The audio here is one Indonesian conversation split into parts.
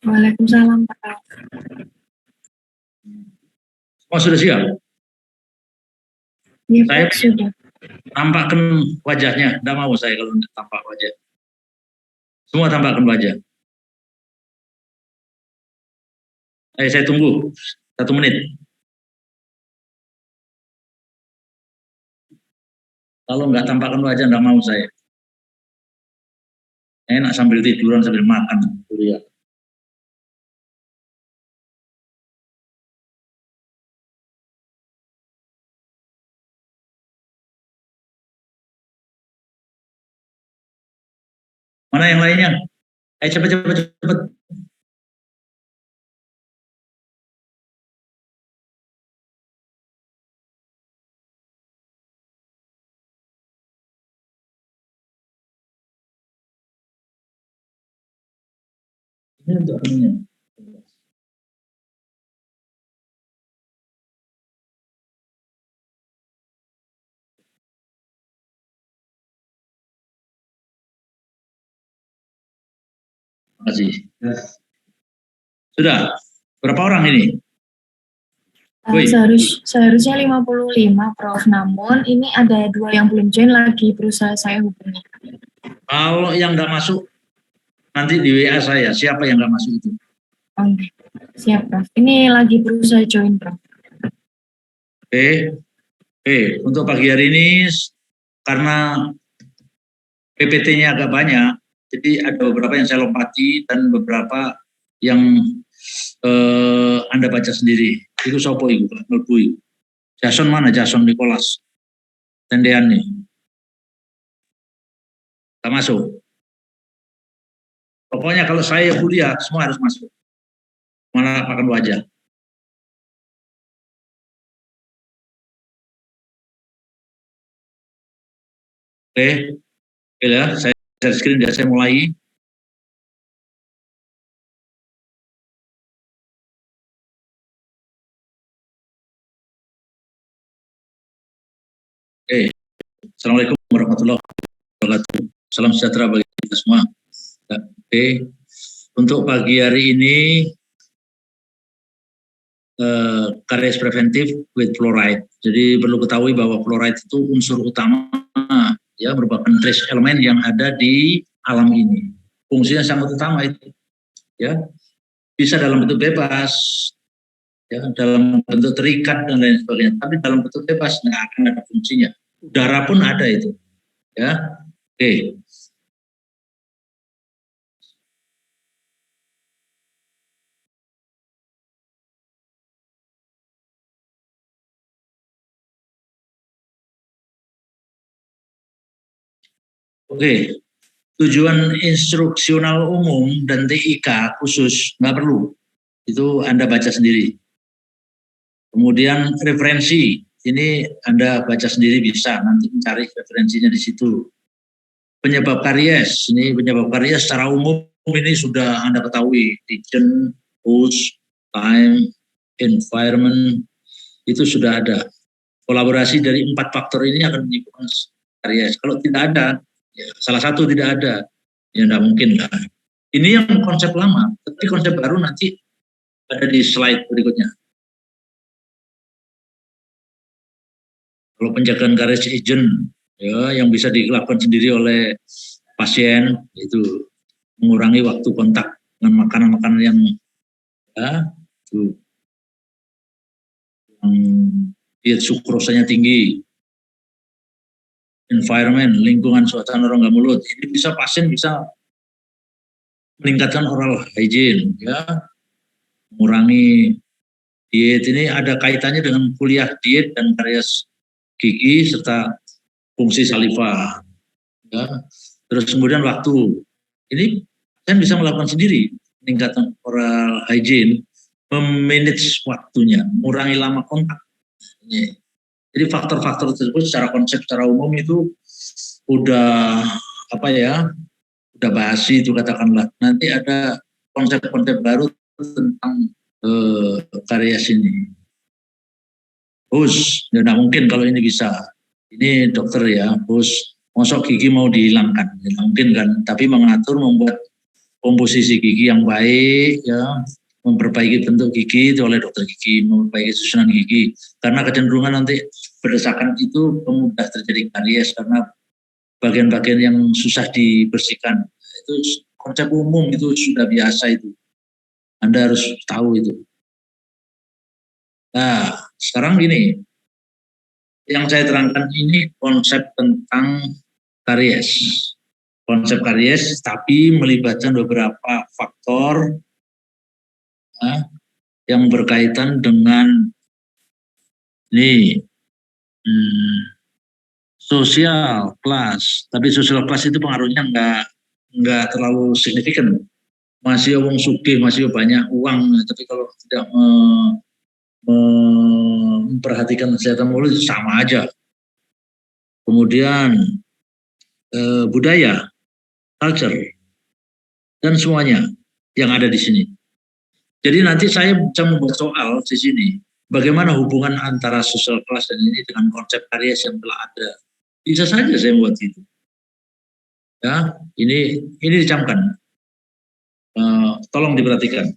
Waalaikumsalam, Pak. Oh, sudah siap? Ya, Pak, sudah. Tampakkan wajahnya, tidak mau saya kalau tidak tampak wajah. Semua tampakkan wajah. Saya tunggu 1 menit. Kalau nggak tampakkan wajah, nggak mau saya. Enak sambil tiduran, sambil makan. Kuliah. Mana yang lainnya? Ayo cepat. Ini untuk anunya. Terima kasih. Sudah. Berapa orang ini? Seharusnya 55, Prof. Namun ini ada 2 yang belum join lagi berusaha saya hubungi. Kalau yang nggak masuk, nanti di WA saya. Siapa yang nggak masuk itu? Oke. Siap, Prof. Ini lagi berusaha join, Prof. Oke. Untuk pagi hari ini, karena PPT-nya agak banyak, jadi ada beberapa yang saya lompati dan beberapa yang Anda baca sendiri. Itu sopo itu, Melbu itu. Jason mana? Jason Nicholas. Tendean nih. Tak masuk. Pokoknya kalau saya kuliah, semua harus masuk. Mana pakai wajah. Oke ya, saya share screen dan saya mulai. Assalamualaikum warahmatullahi wabarakatuh. Salam sejahtera bagi kita semua. Untuk pagi hari ini, karies preventif with fluoride. Jadi perlu ketahui bahwa fluoride itu unsur utama, ya, merupakan trace elemen yang ada di alam ini. Fungsinya sangat utama itu, ya. Bisa dalam bentuk bebas, ya, dalam bentuk terikat dan lain sebagainya. Tapi dalam bentuk bebas nggak akan ada fungsinya. Udara pun ada itu, ya. Oke. Oke, tujuan instruksional umum dan TIK khusus nggak perlu, itu Anda baca sendiri. Kemudian referensi, ini Anda baca sendiri bisa, nanti mencari referensinya di situ. Penyebab karies, ini penyebab karies secara umum ini sudah Anda ketahui, region, host, time, environment, itu sudah ada. Kolaborasi dari 4 faktor ini akan menyebabkan karies. Kalau tidak ada, ya, salah satu tidak ada, ya tidak mungkin lah. Ini yang konsep lama, tapi konsep baru nanti ada di slide berikutnya. Kalau penjagaan karies agent, ya, yang bisa dilakukan sendiri oleh pasien, itu mengurangi waktu kontak dengan makanan-makanan yang, ya, itu, yang diet sukrosanya tinggi. Environment, lingkungan suasana rongga mulut, ini bisa pasien bisa meningkatkan oral hygiene, ya, mengurangi diet. Ini ada kaitannya dengan kuliah diet dan karies gigi serta fungsi saliva, ya. Terus kemudian waktu, ini pasien bisa melakukan sendiri peningkatan oral hygiene, memanage waktunya, mengurangi lama kontak. Jadi faktor-faktor tersebut secara konsep, secara umum itu udah apa ya, udah basi itu katakanlah. Nanti ada konsep-konsep baru tentang karies ini. Bus, ya, nah mungkin kalau ini bisa. Ini dokter ya, bus, mosok gigi mau dihilangkan, ya, mungkin kan. Tapi mengatur, membuat komposisi gigi yang baik, ya, memperbaiki bentuk gigi itu oleh dokter gigi, memperbaiki susunan gigi. Karena kecenderungan nanti berdasarkan itu mudah terjadi karies karena bagian-bagian yang susah dibersihkan. Itu konsep umum, itu sudah biasa itu. Anda harus tahu itu. Nah, sekarang gini, yang saya terangkan ini konsep tentang karies. Konsep karies tapi melibatkan beberapa faktor yang berkaitan dengan ini sosial kelas. Tapi sosial kelas itu pengaruhnya nggak terlalu signifikan. Masih wong sugih, masih banyak uang, tapi kalau tidak memperhatikan kesehatan mulut itu sama aja. Kemudian budaya, culture, dan semuanya yang ada di sini. Jadi nanti saya bisa membuat soal di sini, bagaimana hubungan antara social class dan ini dengan konsep karies yang telah ada. Bisa saja saya buat itu. Ya, ini dicamkan. Tolong diperhatikan.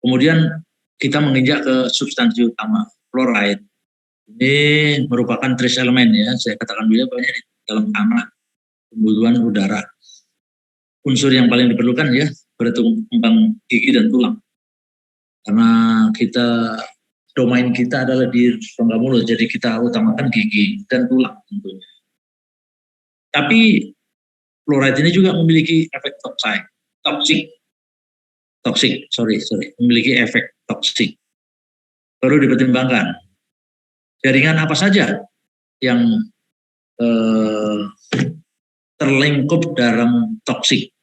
Kemudian kita menginjak ke substansi utama, fluoride. Ini merupakan trace element ya, saya katakan dulu banyak di dalam tanah, pembuluhan udara. Unsur yang paling diperlukan ya, berkembang gigi dan tulang. Karena domain kita adalah di rongga mulut, jadi kita utamakan gigi dan tulang tentunya. Tapi fluoride ini juga memiliki efek toksik, memiliki efek toksik. Perlu dipertimbangkan. Jaringan apa saja yang terlingkup dalam toksik.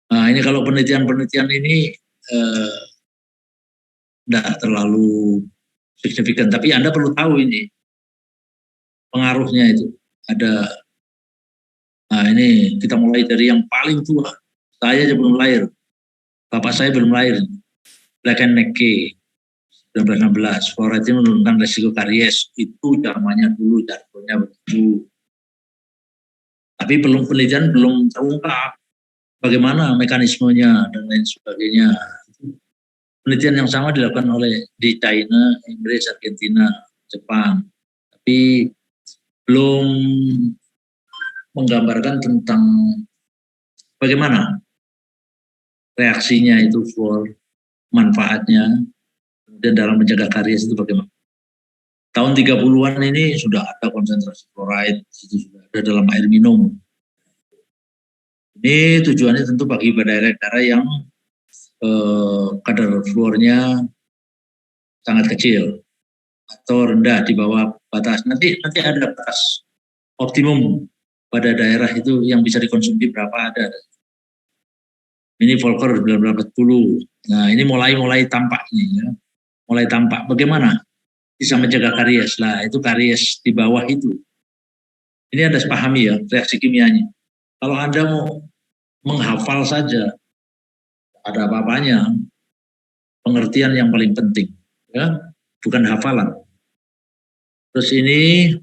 Nah, ini kalau penelitian ini tidak terlalu signifikan, tapi Anda perlu tahu ini pengaruhnya itu. Nah ini kita mulai dari yang paling tua. Saya aja belum lahir, bapak saya belum lahir. Black and McKay 1916, fluoride menurunkan resiko karies, itu zamannya dulu, jargonnya begitu. Tapi penelitian belum terungkap bagaimana mekanismenya dan lain sebagainya. Penelitian yang sama dilakukan oleh di China, Inggris, Argentina, Jepang. Tapi belum menggambarkan tentang bagaimana reaksinya itu fluor, manfaatnya, dan dalam menjaga karies itu bagaimana. Tahun 30-an ini sudah ada konsentrasi fluoride, itu sudah ada dalam air minum. Ini tujuannya tentu bagi daerah-daerah yang kadar fluornya sangat kecil atau rendah di bawah batas. Nanti ada batas optimum pada daerah itu yang bisa dikonsumsi berapa ada. Ini Volcker 1940. Nah ini mulai tampak ini ya. Mulai tampak bagaimana bisa menjaga karies. Lah itu karies di bawah itu. Ini Anda pahami ya reaksi kimianya. Kalau Anda mau menghafal saja, ada apa-apanya. Pengertian yang paling penting, ya, bukan hafalan. Terus ini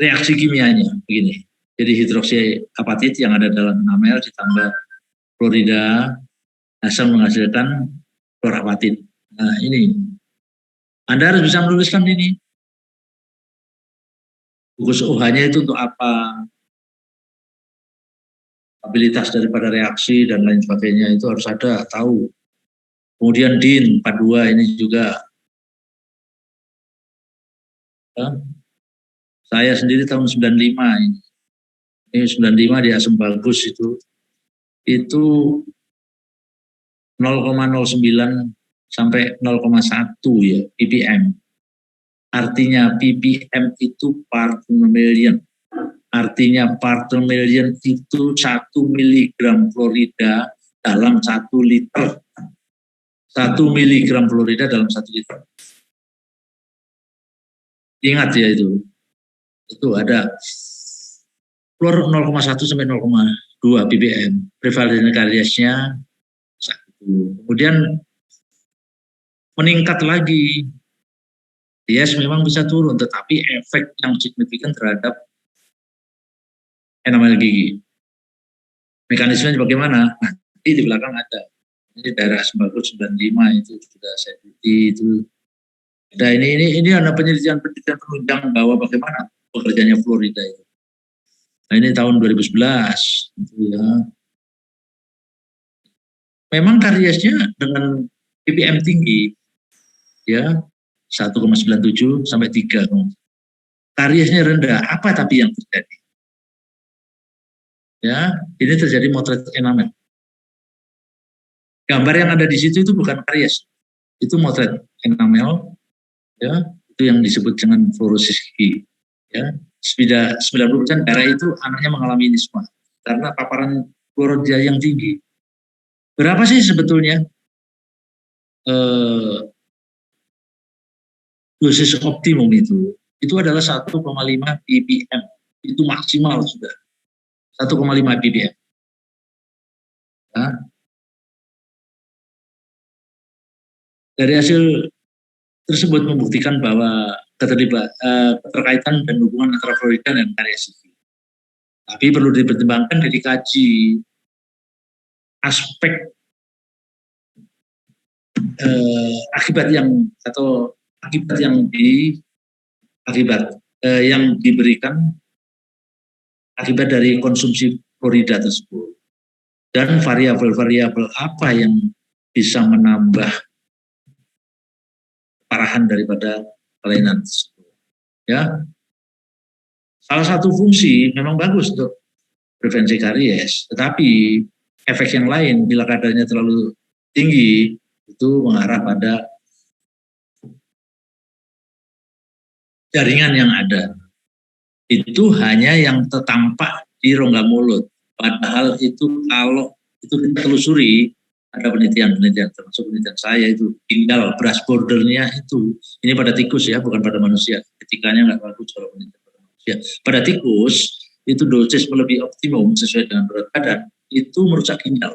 reaksi kimianya begini. Jadi hidroksiapatit yang ada dalam 6L ditambah klorida asal menghasilkan fluorapatit. Nah ini, Anda harus bisa menuliskan ini. Gugus OH-nya itu untuk apa? Abilitas daripada reaksi dan lain sebagainya itu harus ada, tahu. Kemudian DIN 42 ini juga. Ya. Saya sendiri tahun 95 ini. Ini 95 di Asam Bagus itu 0,09 sampai 0,1 ya ppm. Artinya ppm itu part per million. Artinya part per million itu 1 miligram fluorida dalam 1 liter. 1 miligram fluorida dalam 1 liter. Ingat ya itu. Itu ada fluor 0,1 sampai 0,2 ppm. Prevalensi kariesnya 1. Kemudian meningkat lagi. Yes, memang bisa turun, tetapi efek yang signifikan terhadap enamel gigi. Mekanismenya bagaimana? Nah, di belakang ada. Ini daerah 95 itu sudah saya teliti itu. Nah, ini ada penelitian penunjang bahwa bagaimana pekerjaannya fluorida itu. Nah, ini tahun 2011 gitu ya. Memang kariesnya dengan ppm tinggi ya 1,97 sampai 3. Kariesnya rendah, apa tapi yang terjadi? Ya, ini terjadi motret enamel. Gambar yang ada di situ itu bukan karies, itu motret enamel, ya, itu yang disebut dengan fluorosis gigi. Ya, 90% daerah itu anaknya mengalami ini semua karena paparan fluorida yang ppm. Berapa sih sebetulnya dosis optimum itu? Itu adalah 1,5 ppm, itu maksimal sudah 1,5 ppm. Ya. Dari hasil tersebut membuktikan bahwa keterkaitan dan hubungan antara fluorida dan karies gigi. Tapi perlu dipertimbangkan dan dikaji aspek akibat yang diberikan akibat dari konsumsi fluorida tersebut dan variabel-variabel apa yang bisa menambah parahan daripada kelainan tersebut. Ya, salah satu fungsi memang bagus untuk prevensi karies, tetapi efek yang lain bila kadarnya terlalu tinggi itu mengarah pada jaringan yang ada. Itu hanya yang tertampak di rongga mulut. Padahal itu kalau itu kita telusuri, ada penelitian termasuk penelitian saya itu tinggal brush bordernya itu. Ini pada tikus ya, bukan pada manusia. Ketikanya nggak bagus kalau penelitian pada manusia. Pada tikus itu dosis melebihi optimum sesuai dengan berat badan itu merusak ginjal.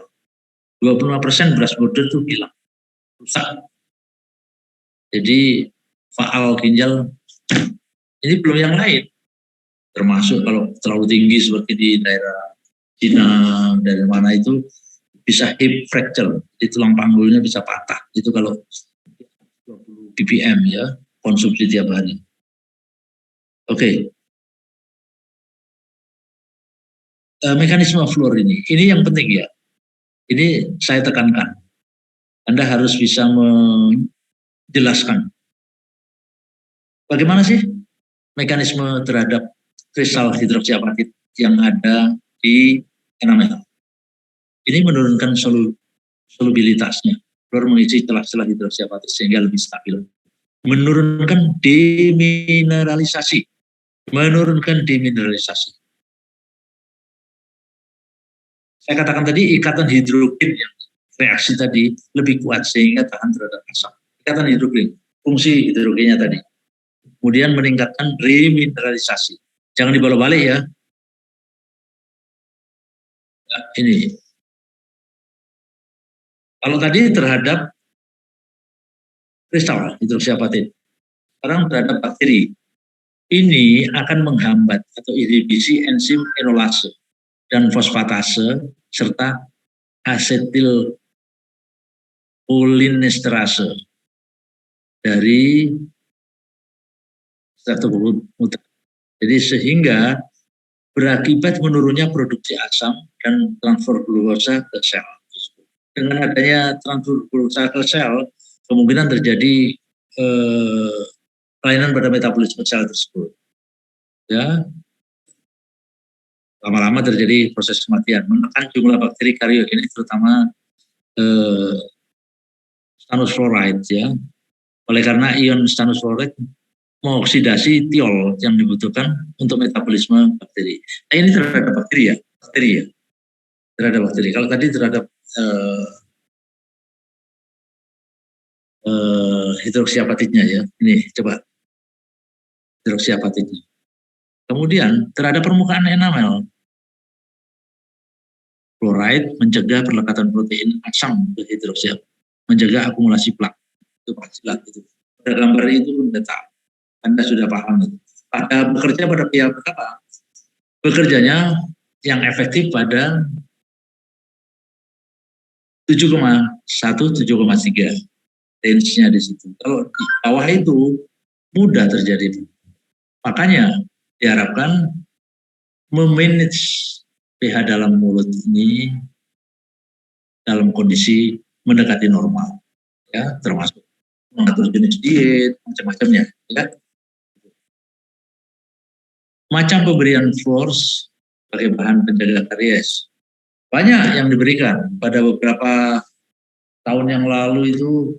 25% brush border itu hilang, rusak. Jadi faal ginjal ini belum yang lain. Termasuk kalau terlalu tinggi seperti di daerah Cina, dari mana itu bisa hip fracture, jadi tulang panggulnya bisa patah. Itu kalau 20 ppm ya, konsumsi tiap hari. Oke. Mekanisme fluor ini yang penting ya. Ini saya tekankan. Anda harus bisa menjelaskan bagaimana sih mekanisme terhadap kristal hidroksiapatit yang ada di enamel. Ini menurunkan solubilitasnya. Fluor mengisi celah-celah hidroksiapatit sehingga lebih stabil. Menurunkan demineralisasi. Saya katakan tadi ikatan hidrogen yang reaksi tadi lebih kuat sehingga tahan terhadap asam. Ikatan hidrogen, fungsi hidrogennya tadi. Kemudian meningkatkan remineralisasi. Jangan dibolak-balik ya. Nah, ini. Kalau tadi terhadap kristal hidroksiapatit, sekarang terhadap bakteri, ini akan menghambat atau inhibisi enzim enolase dan fosfatase serta asetil cholinesterase dari streptokokus. Jadi sehingga berakibat menurunnya produksi asam dan transfer glukosa ke sel. Dengan adanya transfer glukosa ke sel, kemungkinan terjadi kelainan pada metabolisme sel tersebut. Ya, lama-lama terjadi proses kematian, menekan jumlah bakteri kariogenik terutama stannous fluoride ya. Oleh karena ion stannous fluoride mengoksidasi tiol yang dibutuhkan untuk metabolisme bakteri. Nah, ini terhadap bakteri ya, terhadap bakteri. Kalau tadi terhadap hidroksiapatitnya ya, ini coba hidroksiapatitnya. Kemudian terhadap permukaan enamel, fluoride mencegah perlekatan protein asam ke hidroksiapatit, mencegah akumulasi plak. Itu pastilah itu. Pada gambar itu sudah tahu, Anda sudah paham itu. Bekerja pada pihak apa? Bekerjanya yang efektif pada 7,1, 7,3 range-nya di situ. Kalau di bawah itu mudah terjadi. Makanya diharapkan memanage pH dalam mulut ini dalam kondisi mendekati normal, ya, termasuk mengatur jenis diet, macam-macamnya, ya. Macam pemberian fluors sebagai bahan penjaga karies. Banyak yang diberikan. Pada beberapa tahun yang lalu itu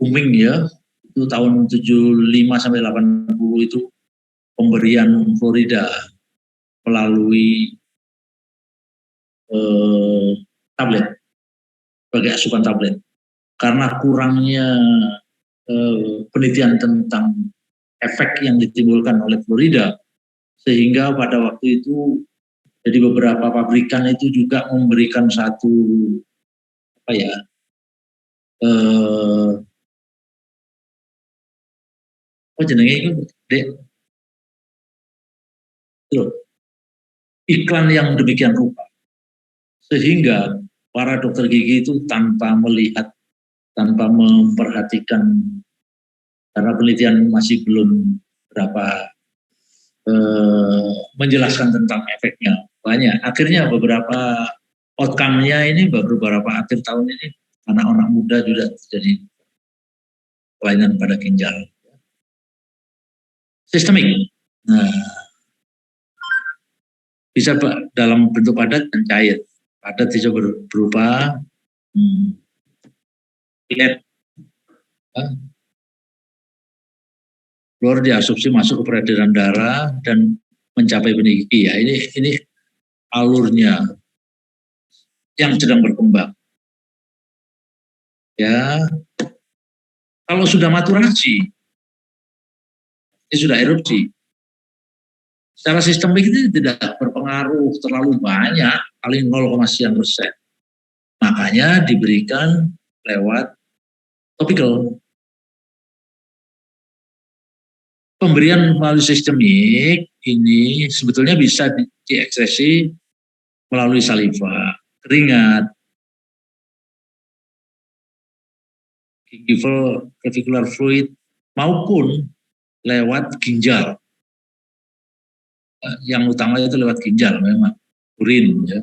booming, ya. Itu tahun 75 sampai 80 itu pemberian Florida melalui tablet, sebagai asupan tablet. Karena kurangnya penelitian tentang efek yang ditimbulkan oleh Florida, sehingga pada waktu itu jadi beberapa pabrikan itu juga memberikan satu apa ya, jenenge itu, Dek, iklan yang demikian rupa, sehingga para dokter gigi itu tanpa melihat, tanpa memperhatikan, karena penelitian masih belum berapa menjelaskan tentang efeknya banyak. Akhirnya beberapa outcome-nya ini beberapa akhir tahun ini anak-anak muda juga terjadi kelainan pada ginjal. Sistemik. Nah, bisa dalam bentuk padat dan cair. Padat bisa berupa pilet, fluor diabsorpsi masuk ke peredaran darah dan mencapai benih gigi. Ya, ini alurnya yang sedang berkembang. Ya, kalau sudah maturasi, ini sudah erupsi. Secara sistemik itu tidak berpengaruh terlalu banyak, paling 0,1%. Makanya diberikan lewat topical. Pemberian melalui sistemik ini sebetulnya bisa diekspresi melalui saliva, keringat, gingival reticular fluid, maupun lewat ginjal. Yang utama itu lewat ginjal memang, urin, ya.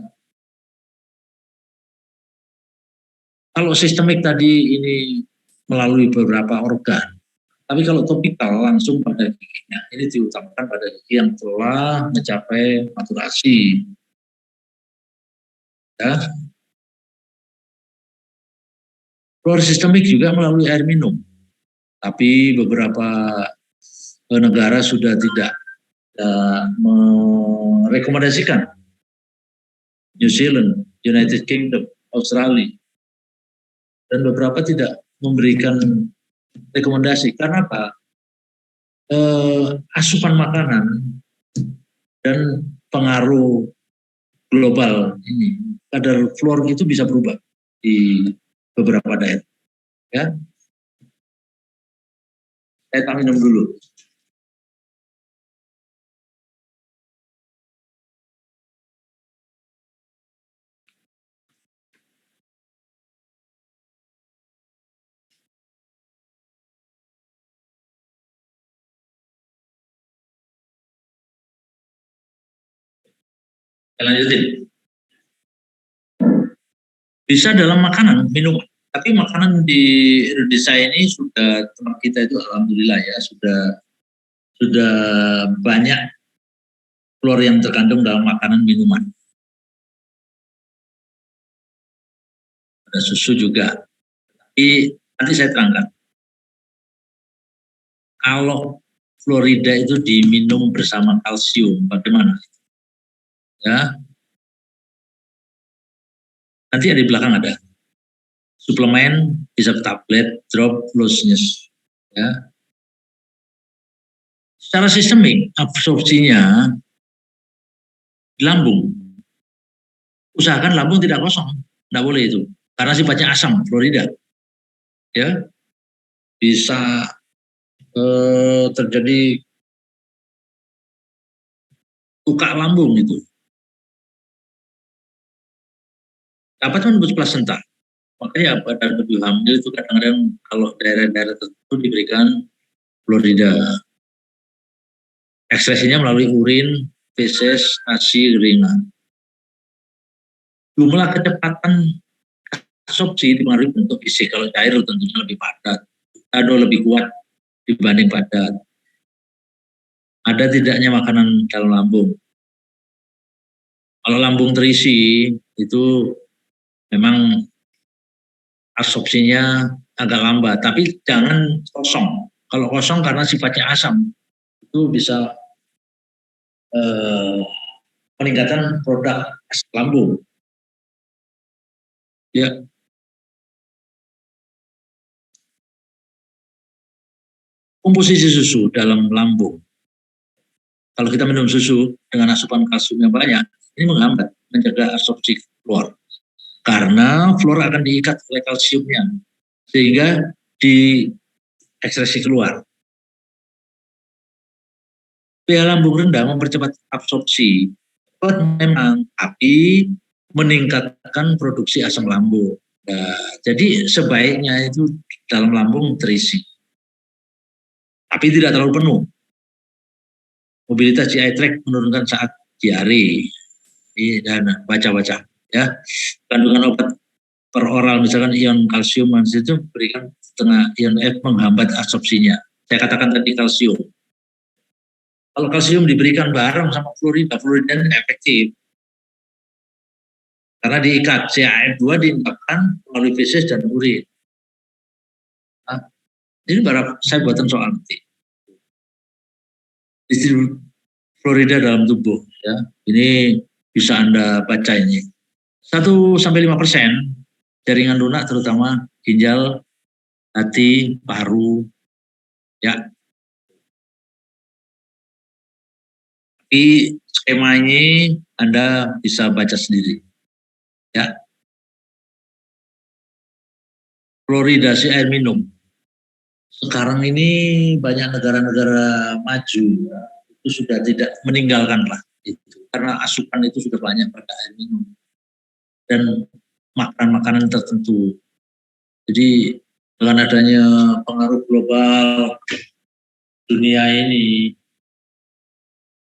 Kalau sistemik tadi ini melalui beberapa organ, tapi kalau topikal langsung pada giginya. Ini diutamakan pada gigi yang telah mencapai maturasi. Ya. Fluor sistemik juga melalui air minum. Tapi beberapa negara sudah tidak merekomendasikan. New Zealand, United Kingdom, Australia, dan beberapa tidak memberikan rekomendasi. Karena apa? Asupan makanan dan pengaruh global ini, kadar fluor itu bisa berubah di beberapa daerah. Ya, saya minum dulu. Saya lanjutin. Bisa dalam makanan, minuman. Tapi makanan di Indonesia ini sudah, teman kita itu alhamdulillah ya, sudah banyak fluor yang terkandung dalam makanan minuman. Ada susu juga. Tapi nanti saya terangkan. Kalau fluorida itu diminum bersama kalsium, bagaimana? Ya, nanti di belakang ada suplemen, bisa tablet, drop, lozenges. Ya. Secara sistemik, absorpsinya di lambung. Usahakan lambung tidak kosong, tidak boleh itu, karena sifatnya asam, fluorida. Ya, bisa terjadi tukak lambung itu. Dapat menembus plasenta. Makanya pada ibu hamil itu kadang-kadang kalau daerah-daerah tertentu diberikan fluorida. Ekspresinya melalui urin, feses, ASI, ringan. Jumlah kecepatan absorpsi dipengaruhi bentuk fisik. Kalau cair tentunya lebih padat atau lebih kuat dibanding padat. Ada tidaknya makanan dalam lambung. Kalau lambung terisi itu memang absorpsinya agak lambat, tapi jangan kosong. Kalau kosong karena sifatnya asam, itu bisa peningkatan produk asam lambung. Ya. Komposisi susu dalam lambung. Kalau kita minum susu dengan asupan kalsium yang banyak, ini menghambat menjaga absorpsi fluor. Karena fluor akan diikat oleh kalsiumnya, sehingga diekspresi keluar. pH lambung rendah mempercepat absorpsi, memang, tapi meningkatkan produksi asam lambung. Nah, jadi sebaiknya itu dalam lambung terisi, tapi tidak terlalu penuh. Mobilitas GI tract menurunkan saat diare. Dan baca-baca ya. Kandungan obat per oral misalkan ion kalsium itu berikan setengah ion F menghambat absorpsinya. Saya katakan tadi kalsium. Kalau kalsium diberikan bareng sama fluorida efektif. Karena diikat, CaF2 diikat melalui feses dan urin. Nah, ini baru saya buatan soal nanti. Distribusi fluorida dalam tubuh, ya. Ini bisa Anda baca ini. 1-5% jaringan lunak terutama ginjal, hati, paru, ya. Tapi skemanya Anda bisa baca sendiri, ya. Fluoridasi air minum. Sekarang ini banyak negara-negara maju ya, itu sudah tidak meninggalkan lah itu, karena asupan itu sudah banyak pada air minum dan makanan-makanan tertentu. Jadi dengan adanya pengaruh global dunia ini,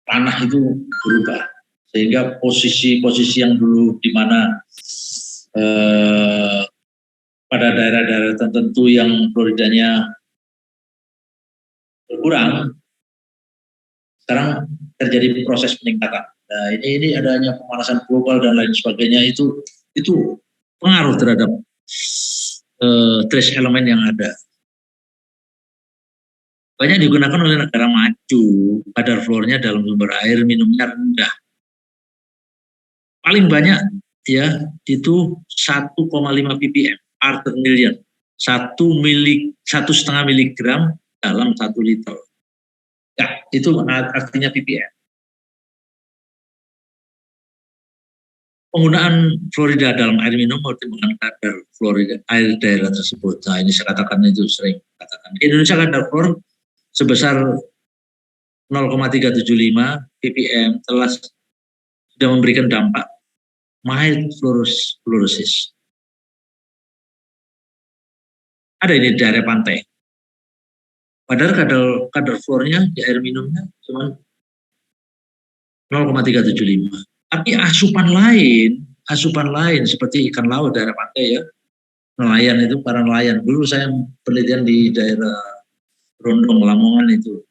tanah itu berubah sehingga posisi-posisi yang dulu di mana pada daerah-daerah tertentu yang fluoridanya berkurang, sekarang terjadi proses peningkatan. Nah, ini adanya pemanasan global dan lain sebagainya itu pengaruh terhadap trace elemen yang ada. Banyak digunakan oleh negara maju, kadar fluornya dalam sumber air minumnya rendah. Paling banyak ya itu 1,5 ppm part per million, 1,5 miligram dalam 1 liter. Ya, itu artinya ppm. Penggunaan fluorida dalam air minum mempertimbangkan kadar fluorida air daerah tersebut. Nah, ini saya katakan itu sering katakan. Di Indonesia kadar fluor sebesar 0,375 ppm telah sudah memberikan dampak mild fluorosis. Ada ini di daerah pantai. Padahal kadar fluornya di air minumnya cuma 0,375. Tapi asupan lain seperti ikan laut daerah pantai ya, nelayan itu, para nelayan. Dulu saya penelitian di daerah Rondong, Lamongan itu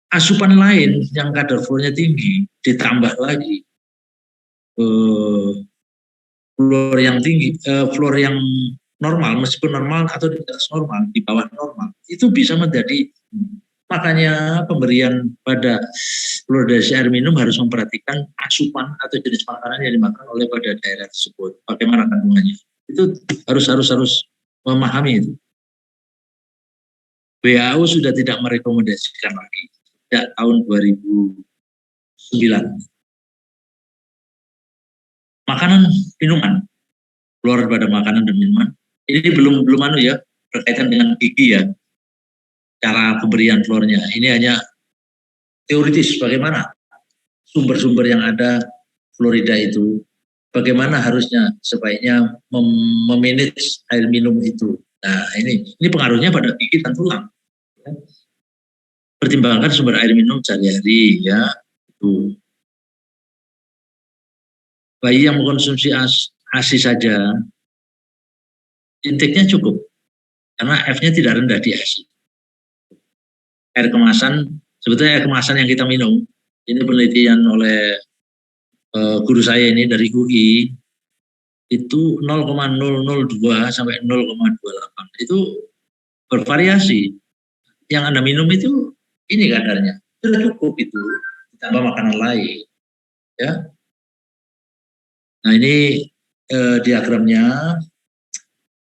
asupan lain yang kadar fluornya tinggi, ditambah lagi fluor yang tinggi, fluor yang normal, meskipun normal atau di atas normal, di bawah normal, itu bisa menjadi. Makanya pemberian pada fluoridasi air minum harus memperhatikan asupan atau jenis makanan yang dimakan oleh pada daerah tersebut, bagaimana kandungannya. Itu harus memahami itu. WHO sudah tidak merekomendasikan lagi sejak tahun 2009. Makanan, minuman, fluor pada makanan dan minuman. Ini belum ya, berkaitan dengan gigi ya. Cara pemberian fluornya. Ini hanya teoritis bagaimana sumber-sumber yang ada Florida itu, bagaimana harusnya sebaiknya memanage air minum itu. Nah ini pengaruhnya pada gigi dan tulang. Pertimbangkan sumber air minum sehari-hari ya. Itu. Bayi yang mengkonsumsi ASI saja, intake-nya cukup karena F-nya tidak rendah di ASI. Air kemasan, sebetulnya air kemasan yang kita minum, ini penelitian oleh guru saya ini dari UI, itu 0,002 sampai 0,28. Itu bervariasi. Yang Anda minum itu ini kadarnya. Sudah cukup itu, ditambah makanan lain. Ya. Nah ini diagramnya,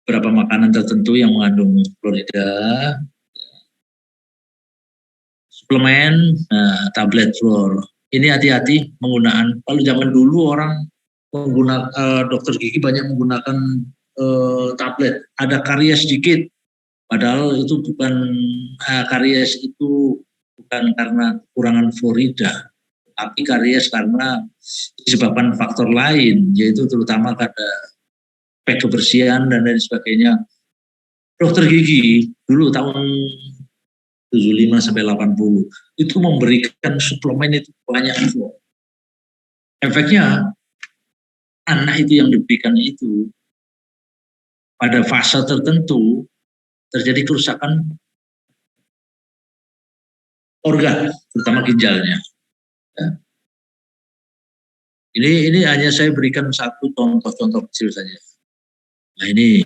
berapa makanan tertentu yang mengandung Florida, suplemen, tablet fluor. Ini hati-hati penggunaan. Kalau zaman dulu orang menggunakan dokter gigi banyak menggunakan tablet. Ada karies sedikit, padahal itu bukan karies itu bukan karena kekurangan fluorida, tapi karies karena disebabkan faktor lain, yaitu terutama karena aspek kebersihan dan lain sebagainya. Dokter gigi dulu tahun 75 sampai 80 itu memberikan suplemen itu banyak fluor. Efeknya anak itu yang diberikan itu pada fase tertentu terjadi kerusakan organ, terutama ginjalnya. Ya. Ini hanya saya berikan satu contoh-contoh kecil saja. Nah ini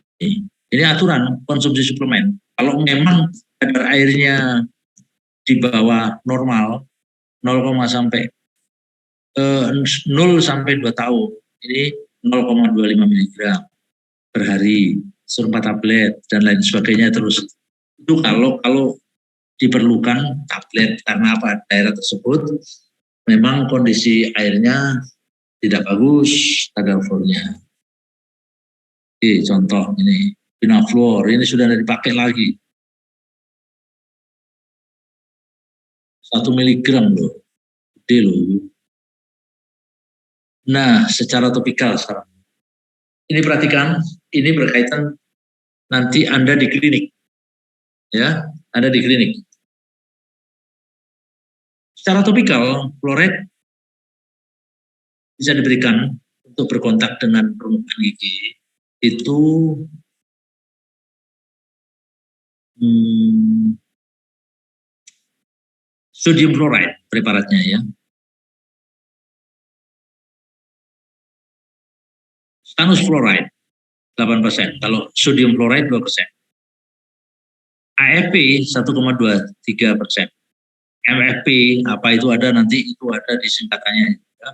aturan konsumsi suplemen. Kalau memang kadar airnya di bawah normal 0, sampai 0 sampai 2 tahun, ini 0,25 mg per hari, suruh 4 tablet dan lain sebagainya terus. Itu kalau diperlukan tablet karena apa? Daerah tersebut memang kondisi airnya tidak bagus kadar fluornya. Contoh ini Pinafluor, ini sudah dipakai lagi 1 miligram loh, gede loh. Nah, secara topikal sekarang. Ini perhatikan, ini berkaitan nanti Anda di klinik. Ya, Anda di klinik. Secara topikal, fluoride bisa diberikan untuk berkontak dengan permukaan gigi itu sodium fluoride preparatnya ya. Stannous fluoride 8%, kalau sodium fluoride 2%. AFP 1,23%. MFP apa itu ada nanti, itu ada di singkatannya ya.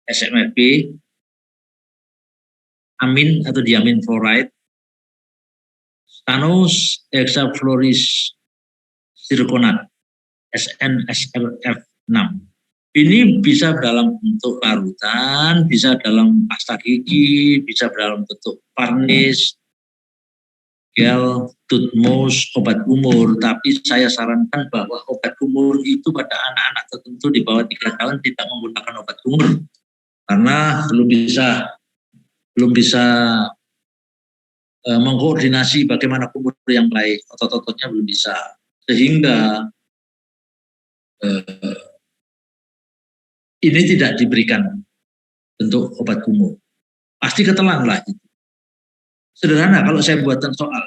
SMFP, amin atau diamin fluoride, stannous hexafluoris zirconat SNSRF6. Ini bisa dalam bentuk larutan, bisa dalam pasta gigi, bisa dalam bentuk varnish, gel, toothmousse, obat kumur. Tapi saya sarankan bahwa obat kumur itu pada anak-anak tertentu di bawah 3 tahun tidak menggunakan obat kumur karena belum bisa mengkoordinasi bagaimana kumur yang baik, otot-ototnya belum bisa, sehingga ini tidak diberikan bentuk obat kumur. Pasti ketelan lah itu. Sederhana kalau saya buatkan soal.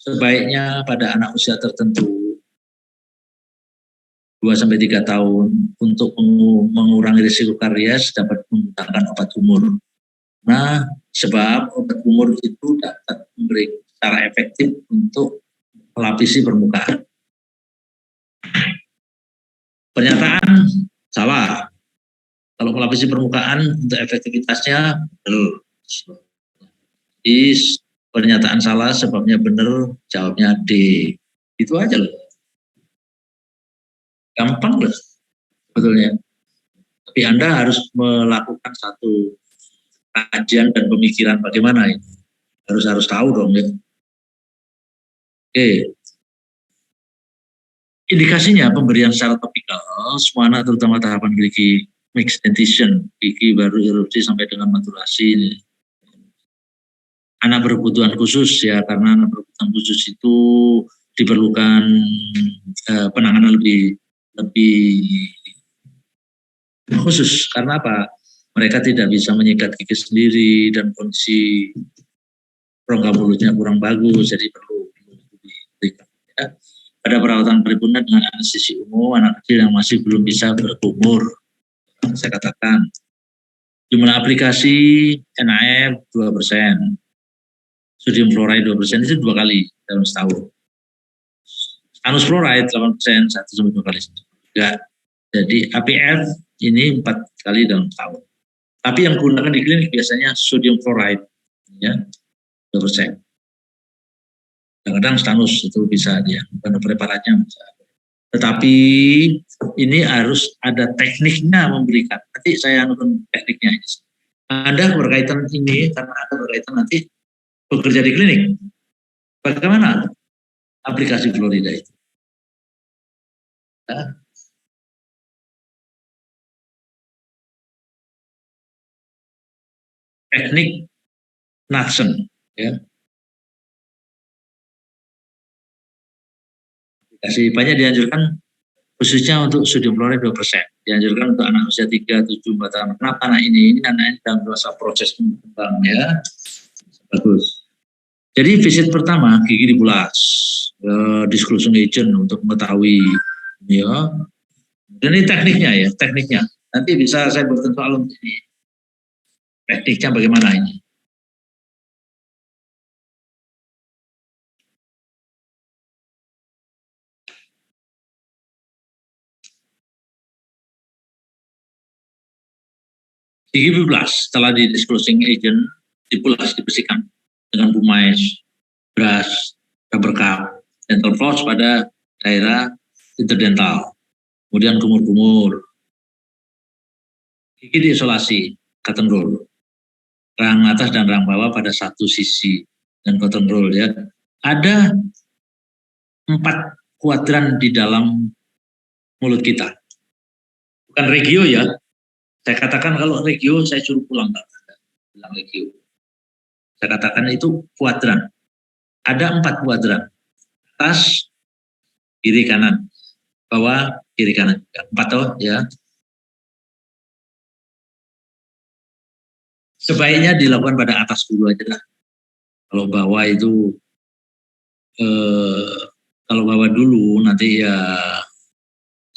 Sebaiknya pada anak usia tertentu 2-3 tahun untuk mengurangi risiko karies dapat menggunakan obat kumur. Nah, sebab obat kumur itu dapat memberi secara efektif untuk melapisi permukaan. Pernyataan salah. Kalau melapisi permukaan untuk efektivitasnya benar. Pernyataan salah, sebabnya benar, jawabnya D. Itu aja loh. Gampang loh sebetulnya. Tapi Anda harus melakukan satu kajian dan pemikiran bagaimana ini. Harus tahu dong ya. Oke. Indikasinya pemberian secara topikal, semua anak terutama tahapan gigi mixed dentition, gigi baru erupsi sampai dengan maturasi. Anak berkebutuhan khusus ya, karena anak berkebutuhan khusus itu diperlukan penanganan lebih khusus. Karena apa? Mereka tidak bisa menyikat gigi sendiri dan kondisi rongga mulutnya kurang bagus, jadi perlu diberikan. Ya. Pada perawatan paripurna dengan anestesi umum, anak kecil yang masih belum bisa berkumur, saya katakan. Jumlah aplikasi NaF 2%, sodium fluoride 2% itu 2 kali dalam setahun. Anus fluoride 8%, 1-2 kali. Enggak. Jadi APF ini 4 kali dalam setahun. Tapi yang digunakan di klinik biasanya sodium fluoride, ya, 2%. Kadang-kadang stanus itu bisa dia, bukan preparatnya bisa. Tetapi ini harus ada tekniknya memberikan. Nanti saya anukan tekniknya. Ada berkaitan ini karena ada berkaitan nanti bekerja di klinik. Bagaimana aplikasi fluorida itu? Ya. Teknik Knudsen, ya. Aplikasi banyak dianjurkan khususnya untuk sodium fluoride 2%. Dianjurkan untuk anak usia 3, 7, 4 tahun. Kenapa anak ini? Ini anak ini dalam masa proses berkembang, ya. Bagus. Jadi visit pertama gigi dibulas, disclosing agent untuk mengetahui, ya. Dan ini tekniknya ya, tekniknya. Nanti bisa saya buatkan soal untuk ini. Tekniknya bagaimana ini? Gigi dibulas setelah di disclosing agent, dibulas, dibersihkan dengan bumais, brush, rubber cup, dental floss pada daerah interdental. Kemudian kumur-kumur. Gigi diisolasi, cotton roll. Rahang atas dan rahang bawah pada satu sisi dan cotton roll, ya. Ada 4 kuadran di dalam mulut kita. Bukan regio ya. Saya katakan kalau regio saya suruh pulang, enggak ada. Bilang regio. Saya katakan itu kuadran. Ada 4 kuadran. Atas, kiri kanan. Bawah, kiri kanan. 4 toh, ya. Sebaiknya dilakukan pada atas dulu aja lah. Kalau bawah itu kalau bawah dulu nanti ya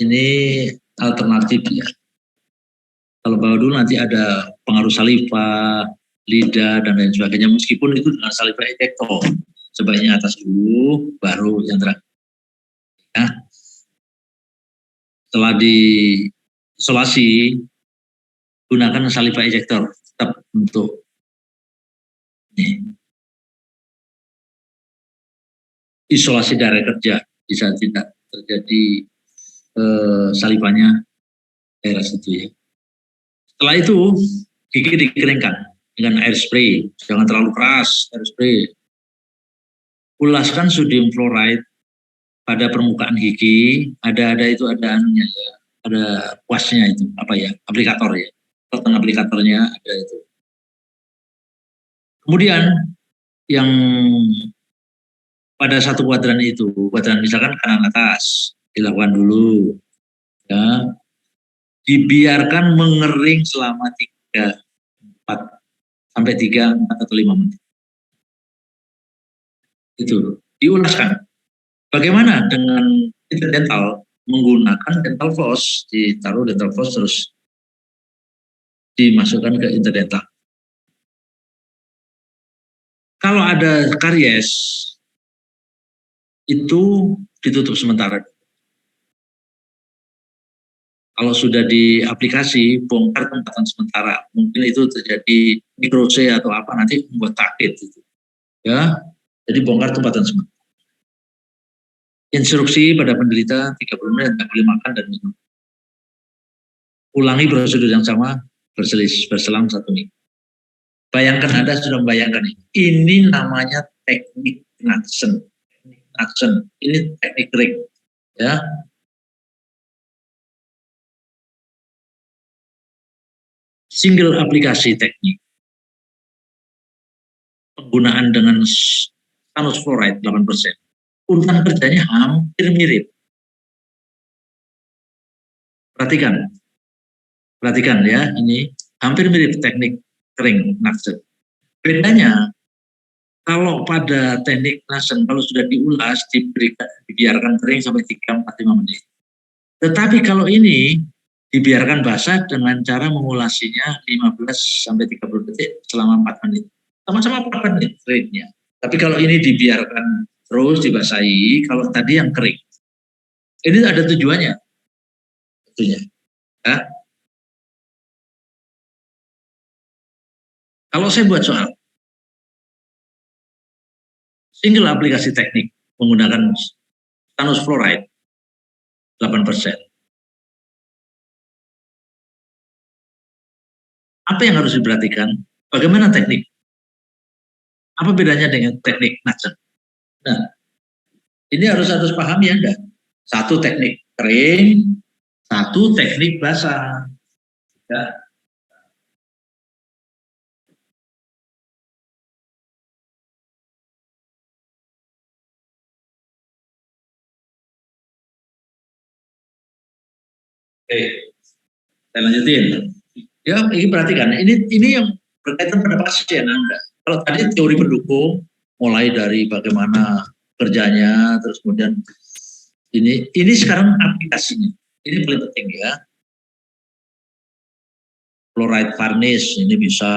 ini alternatif ya. Kalau bawah dulu nanti ada pengaruh saliva, lidah dan lain sebagainya. Meskipun itu dengan saliva ejector, sebaiknya atas dulu, baru yang terakhir. Ya. Setelah diisolasi, gunakan saliva ejector tetap untuk ini. Isolasi daerah kerja bisa tidak terjadi salivanya daerah situ ya. Setelah itu gigi dikeringkan dengan air spray, jangan terlalu keras air spray. Ulaskan sodium fluoride pada permukaan gigi, ada itu ada anunya ya, ada kuasnya itu apa ya, aplikator ya, kotak aplikatornya ada itu. Kemudian yang pada satu kuadran itu, kuadran misalkan kanan atas, dilakukan dulu, ya. Dibiarkan mengering selama 3, 4 sampai 3, 4 atau 5 menit. Itu diulaskan. Bagaimana dengan interdental? Menggunakan dental floss, ditaruh dental floss terus dimasukkan ke interdental. Kalau ada karies itu ditutup sementara. Kalau sudah di aplikasi, bongkar tempatan sementara. Mungkin itu terjadi mikrose atau apa, nanti membuat sakit. Gitu. Ya, jadi bongkar tempatan sementara. Instruksi pada penderita 30 menit, tidak boleh makan dan minum. Ulangi prosedur yang sama, berselang 1 minggu. Bayangkan, Anda sudah membayangkan ini. Ini namanya teknik Knudsen. Ini teknik ring. Ya. Single aplikasi teknik. Penggunaan dengan stannous fluoride 8%. Urutan kerjanya hampir mirip. Perhatikan ya, ini hampir mirip teknik kering Knudsen. Bedanya, kalau pada teknik Knudsen, kalau sudah diulas, dibiarkan kering sampai 3-4-5 menit. Tetapi kalau ini dibiarkan basah dengan cara mengulasinya 15-30 detik selama 4 menit. Sama-sama 4 menit keringnya. Tapi kalau ini dibiarkan terus dibasahi, kalau tadi yang kering. Ini ada tujuannya. Tentunya. Ya. Kalau saya buat soal, single aplikasi teknik menggunakan stannous fluoride 8%. Apa yang harus diperhatikan? Bagaimana teknik? Apa bedanya dengan teknik Knudsen? Nah, ini harus pahami Anda. Satu teknik kering, satu teknik basah. Ya. Oke, saya lanjutin. Ya, ini perhatikan. Ini yang berkaitan pada pasien Anda. Kalau tadi teori pendukung, mulai dari bagaimana kerjanya, terus kemudian ini sekarang aplikasinya. Ini paling penting ya. Fluoride varnish ini bisa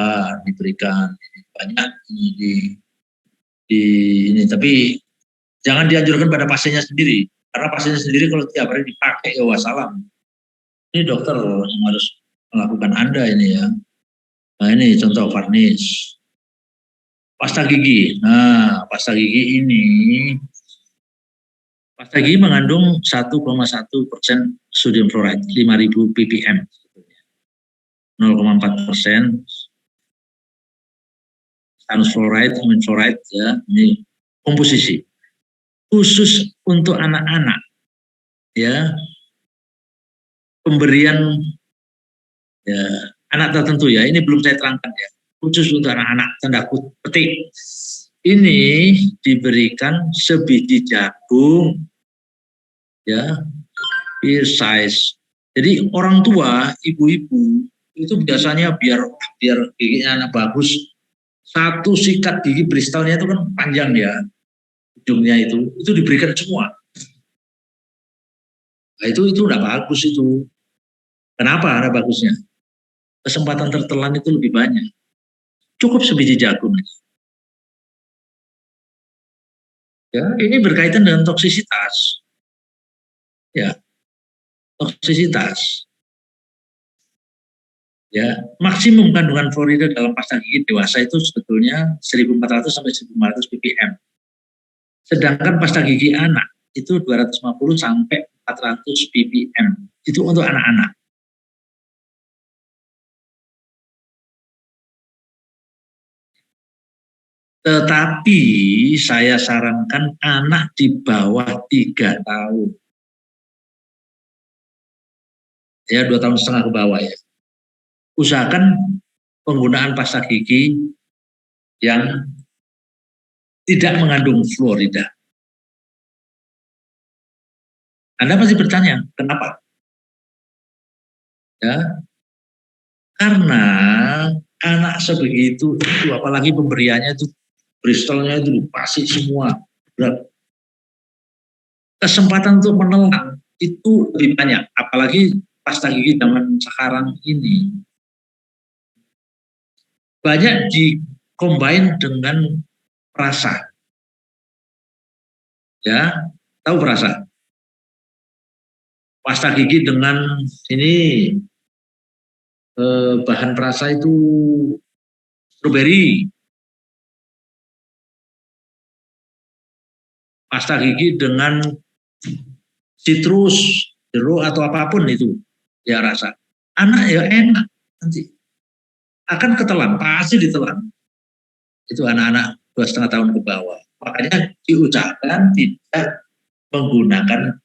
diberikan banyak ini, tapi jangan dianjurkan pada pasiennya sendiri, karena pasiennya sendiri kalau tiap hari dipakai ya wassalam. Ini dokter yang harus melakukan Anda ini ya. Nah ini contoh varnish. Pasta gigi. Nah pasta gigi ini, pasta gigi mengandung 1,1% sodium fluoride, 5000 ppm. 0,4% stannous fluoride, amin fluoride ya, ini komposisi khusus untuk anak-anak ya, pemberian ya anak tertentu ya, ini belum saya terangkan ya, khusus untuk anak-anak tanda petik. Ini diberikan sebiji jagung ya, ear size. Jadi orang tua, ibu-ibu itu biasanya biar giginya anak bagus, satu sikat gigi Bristolnya itu kan panjang ya, ujungnya itu diberikan semua. Nah, itu udah bagus itu. Kenapa ada bagusnya? Kesempatan tertelan itu lebih banyak. Cukup sebiji jagung. Ya, ini berkaitan dengan toksisitas. Ya, toksisitas. Ya, maksimum kandungan fluorida dalam pasta gigi dewasa itu sebetulnya 1400 sampai 1500 ppm. Sedangkan pasta gigi anak itu 250 sampai 400 ppm. Itu untuk anak-anak. Tetapi saya sarankan anak di bawah 3 tahun. Ya, 2,5 tahun ke bawah ya. Usahakan penggunaan pasta gigi yang tidak mengandung fluorida. Anda pasti bertanya, kenapa? Ya, karena anak sebegitu itu, apalagi pemberiannya itu Bristolnya itu dipasih semua. Kesempatan untuk menelan itu lebih banyak, apalagi pasta gigi zaman sekarang ini. Banyak di-combine dengan perasa. Ya, tahu perasa? Pasta gigi dengan ini bahan perasa itu stroberi. Pasta gigi dengan citrus, jeruk atau apapun itu ya rasa. Anak ya enak nanti. Akan ketelan, pasti ditelan. Itu anak-anak 2,5 tahun ke bawah. Makanya diucapkan tidak menggunakan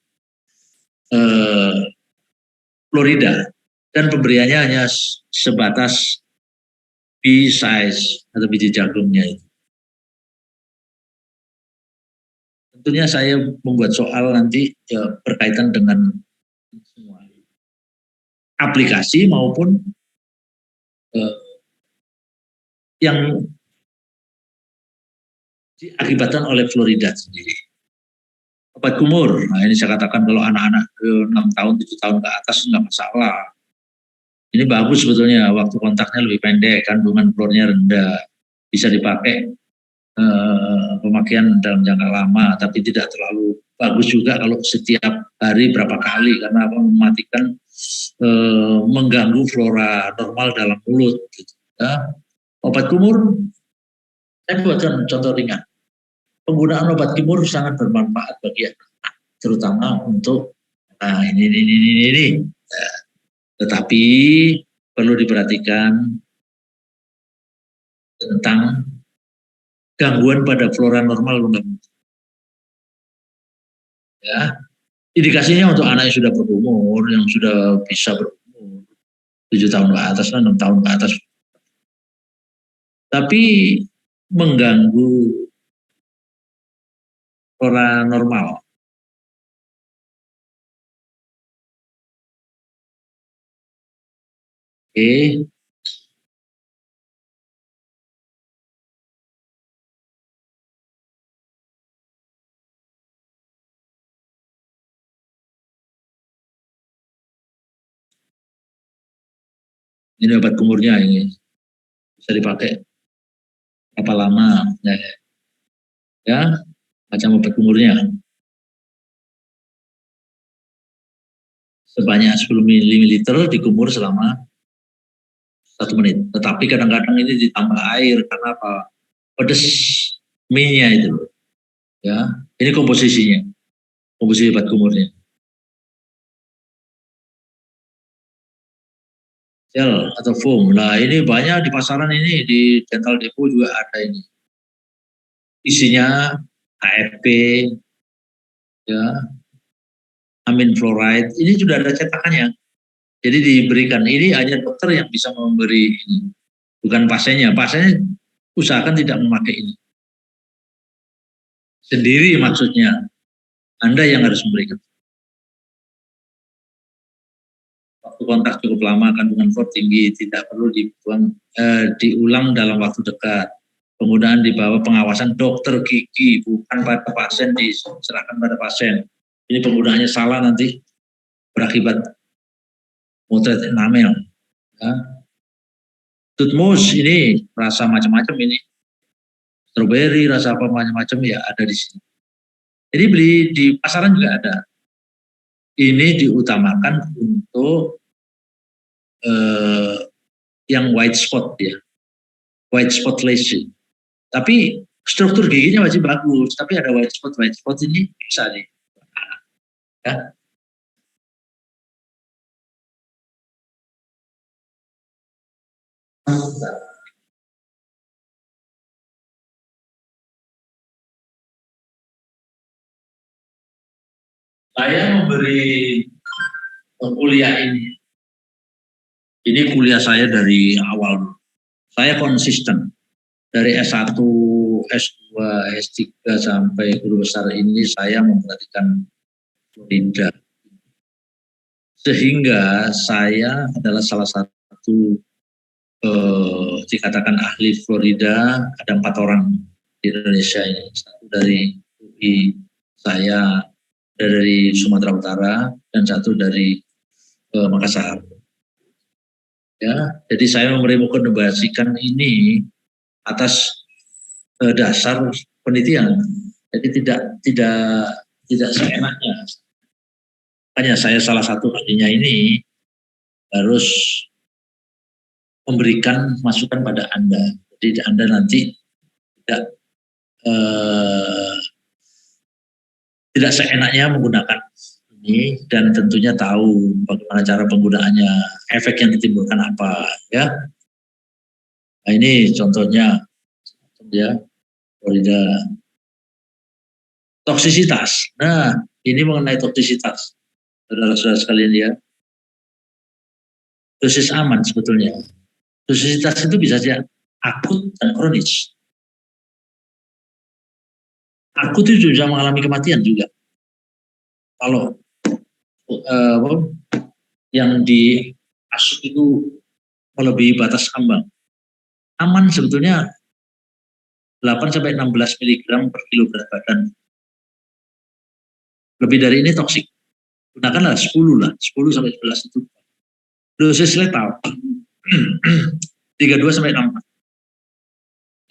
Florida, dan pemberiannya hanya sebatas pea size atau biji jagungnya itu. Tentunya saya membuat soal nanti ya, berkaitan dengan semua aplikasi maupun yang diakibatkan oleh Florida sendiri. Obat kumur, nah ini saya katakan kalau anak-anak 6 tahun, 7 tahun ke atas nggak masalah. Ini bagus sebetulnya, waktu kontaknya lebih pendek, kandungan klornya rendah, bisa dipakai pemakaian dalam jangka lama, tapi tidak terlalu bagus juga kalau setiap hari berapa kali, karena mematikan, mengganggu flora normal dalam mulut. Gitu. Ya. Obat kumur, saya buatkan contoh ringan. Penggunaan obat kumur sangat bermanfaat bagi anak, terutama untuk ini. Tetapi perlu diperhatikan tentang gangguan pada flora normal. Ya, indikasinya untuk anak yang sudah berumur, yang sudah bisa berumur 7 tahun ke atas, 6 tahun ke atas. Tapi mengganggu flora normal. Oke. Ini obat kumurnya ini bisa dipakai berapa lama ya, macam obat kumurnya sebanyak 10 ml dikumur selama 1 menit. Tetapi kadang-kadang ini ditambah air karena apa? Pedes mie-nya itu, ya. Ini komposisi obat kumurnya. Gel atau foam. Nah ini banyak di pasaran ini, di Dental Depot juga ada ini. Isinya AFP, ya, amin fluoride. Ini sudah ada cetakannya. Jadi diberikan. Ini hanya dokter yang bisa memberi ini, bukan pasiennya. Pasiennya usahakan tidak memakai ini. Sendiri maksudnya. Anda yang harus memberikan. Waktu kontak cukup lama, kandungan fluor tinggi, tidak perlu diulang dalam waktu dekat. Penggunaan di bawah pengawasan dokter gigi, bukan pada pasien, diserahkan pada pasien. Ini penggunaannya salah nanti berakibat motret enamel. Ya. Tutmus ini rasa macam-macam ini, strawberry, rasa apa macam-macam ya ada di sini. Jadi beli di pasaran juga ada. Ini diutamakan untuk yang white spot ya, white spot lacy. Tapi struktur giginya masih bagus, tapi ada white spot ini bisa nih. Ya. Saya memberi kuliah ini. Ini kuliah saya dari awal. Saya konsisten. Dari S1, S2, S3 sampai guru besar ini saya memperhatikan Florida. Sehingga saya adalah salah satu dikatakan ahli Florida. Ada 4 orang di Indonesia ini. Satu dari UI saya, dari Sumatera Utara, dan satu dari Makassar. Ya, jadi saya merekomendasikan ini atas dasar penelitian. Jadi tidak seenaknya. Makanya saya salah satu ahlinya ini harus memberikan masukan pada Anda. Jadi Anda nanti tidak seenaknya menggunakan ini, dan tentunya tahu bagaimana cara penggunaannya, efek yang ditimbulkan apa, ya. Nah ini contohnya, ya, Florida. Toksisitas. Nah ini mengenai toksisitas. saudara-saudara sekalian ya. Dosis aman sebetulnya. Dosisitas itu bisa saja akut dan kronis. Akut itu bisa mengalami kematian juga. Kalau yang di asup itu melebihi batas ambang. Aman sebetulnya 8-16 mg per kilo berat badan. Lebih dari ini toksik. Gunakanlah 10 lah, 10-11 itu. Dosis letal 32-64.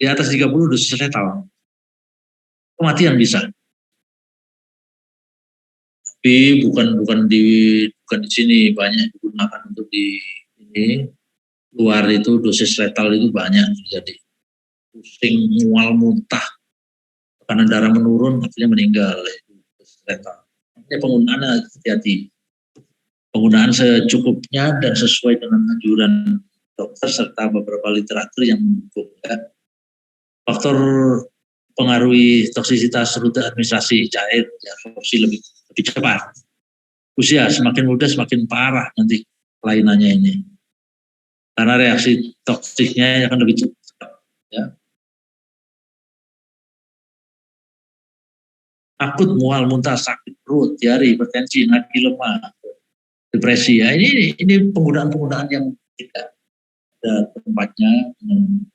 Di atas 30 dosis letal. Kematian bisa. Tapi bukan di sini, banyak digunakan untuk di ini. Luar itu dosis letal itu banyak terjadi. Pusing, mual, muntah, tekanan darah menurun, akhirnya meninggal. Dosis letal. Ini penggunaannya hati-hati. Penggunaan secukupnya dan sesuai dengan anjuran dokter serta beberapa literatur yang mendukung. Ya. Faktor pengaruhi toksisitas rute administrasi cair, ya, absorpsi lebih cepat. Usia semakin muda semakin parah nanti kelainannya ini. Karena reaksi toksiknya akan lebih cepat. Ya. Akut mual, muntah, sakit perut, diare, hipertensi, nadi lemah, depresi. Ya, ini penggunaan yang tidak ada tempatnya dengan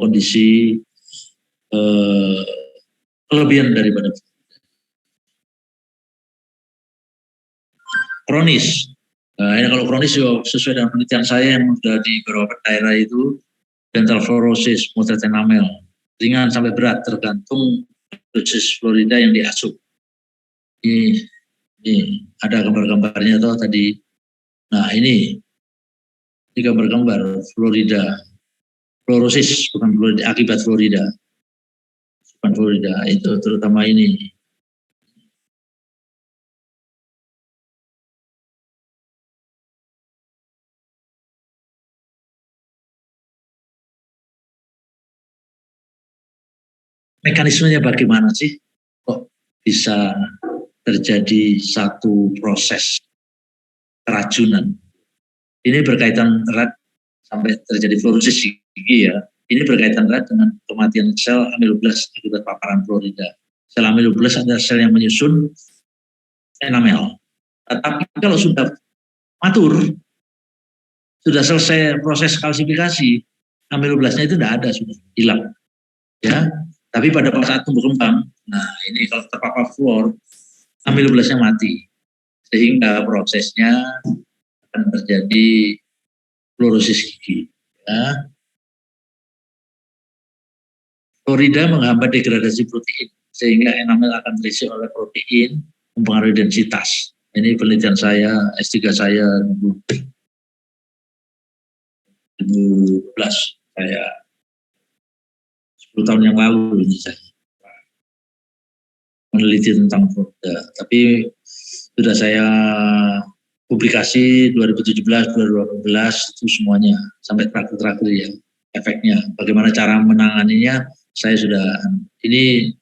kondisi kelebihan daripada kronis. Nah, ini kalau kronis sesuai dengan penelitian saya yang sudah di beberapa daerah itu dental fluorosis, motret enamel, ringan sampai berat tergantung dosis fluorida yang diasup. Ini ada gambar-gambarnya tuh tadi. Nah ini gambar-gambar fluorida, fluorosis bukan fluorida, akibat fluorida, bukan fluorida itu terutama ini. Mekanismenya bagaimana sih kok bisa terjadi satu proses keracunan? Ini berkaitan erat sampai terjadi fluorosis gigi ya. Ini berkaitan erat dengan kematian sel amiloblas akibat paparan fluorida. Sel amiloblas adalah sel yang menyusun enamel. Tapi kalau sudah matur, sudah selesai proses kalsifikasi, amiloblasnya itu tidak ada, sudah hilang. Ya, tapi pada saat tumbuh kembang, nah ini kalau terpapar fluor, amiloblasnya mati, sehingga prosesnya akan terjadi fluorosis gigi. Ya. Fluorida menghambat degradasi protein, sehingga enamel akan terisi oleh protein, mempengaruhi densitas. Ini penelitian saya, S3 saya 2012, saya 10 tahun yang lalu ini saya meneliti tentang fluorida. Tapi sudah saya publikasi 2017, 2018 itu semuanya sampai terakhir ya efeknya. Bagaimana cara menanganinya saya sudah ini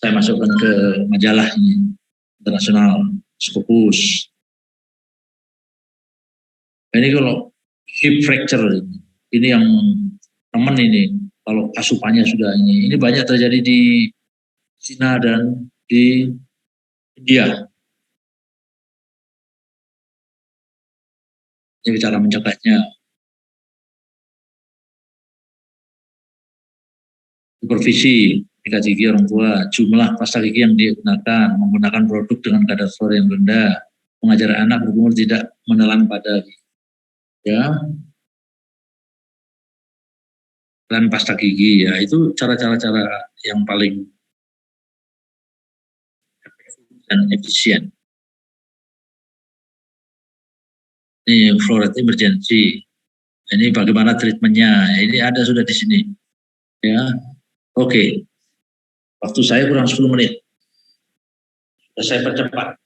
saya masukkan ke majalah ini internasional Scopus. Ini kalau hip fracture ini yang teman ini kalau asupannya sudah ini banyak terjadi di Cina dan di India. Ini cara mencegahnya. Supervisi ketika gigi orang tua, jumlah pasta gigi yang digunakan, menggunakan produk dengan kadar fluor yang rendah, mengajar anak berumur tidak menelan pada ya dan pasta gigi ya itu cara-cara yang paling dan efisien. Ini fluoride emergency. Ini bagaimana treatmentnya? Ini ada sudah di sini. Ya, oke. Waktu saya kurang 10 menit. Saya percepat.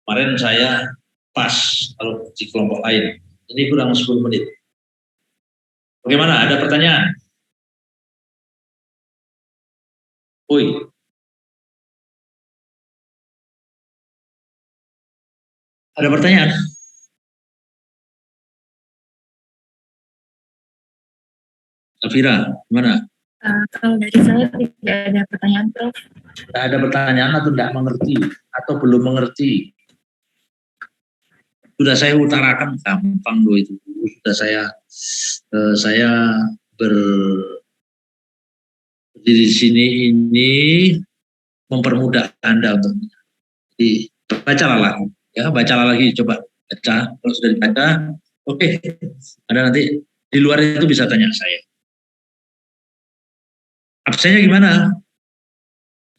Kemarin saya pas kalau di kelompok lain. Ini kurang 10 menit. Bagaimana? Ada pertanyaan? Woi. Ada pertanyaan? Safira, gimana? Kalau dari saya tidak ada pertanyaan, Prof. Tidak ada pertanyaan atau tidak mengerti atau belum mengerti? Sudah saya utarakan gampang loh itu. Sudah saya berdiri di sini ini mempermudah Anda untuk bacalah lagi, ya bacalah lagi, coba baca. Kalau sudah dibaca, oke. Anda nanti di luar itu bisa tanya saya. Absennya gimana,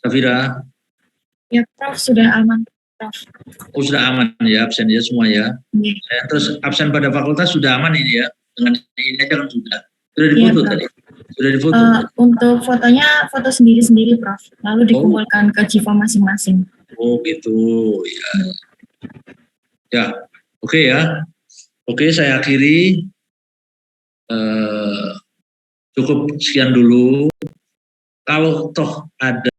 Safira? Ya, Prof, sudah aman, Prof. Oh, sudah aman ya absen ya semua ya. Ya. Terus absen pada fakultas sudah aman ini ya. Dengan ini aja kan sudah. Sudah difoto Ya, tadi. Sudah difoto. Untuk fotonya foto sendiri-sendiri, Prof. Lalu dikumpulkan ke Jiva masing-masing. Oh gitu ya. Ya, oke ya. Oke, saya akhiri. Cukup sekian dulu. Kalau toh ada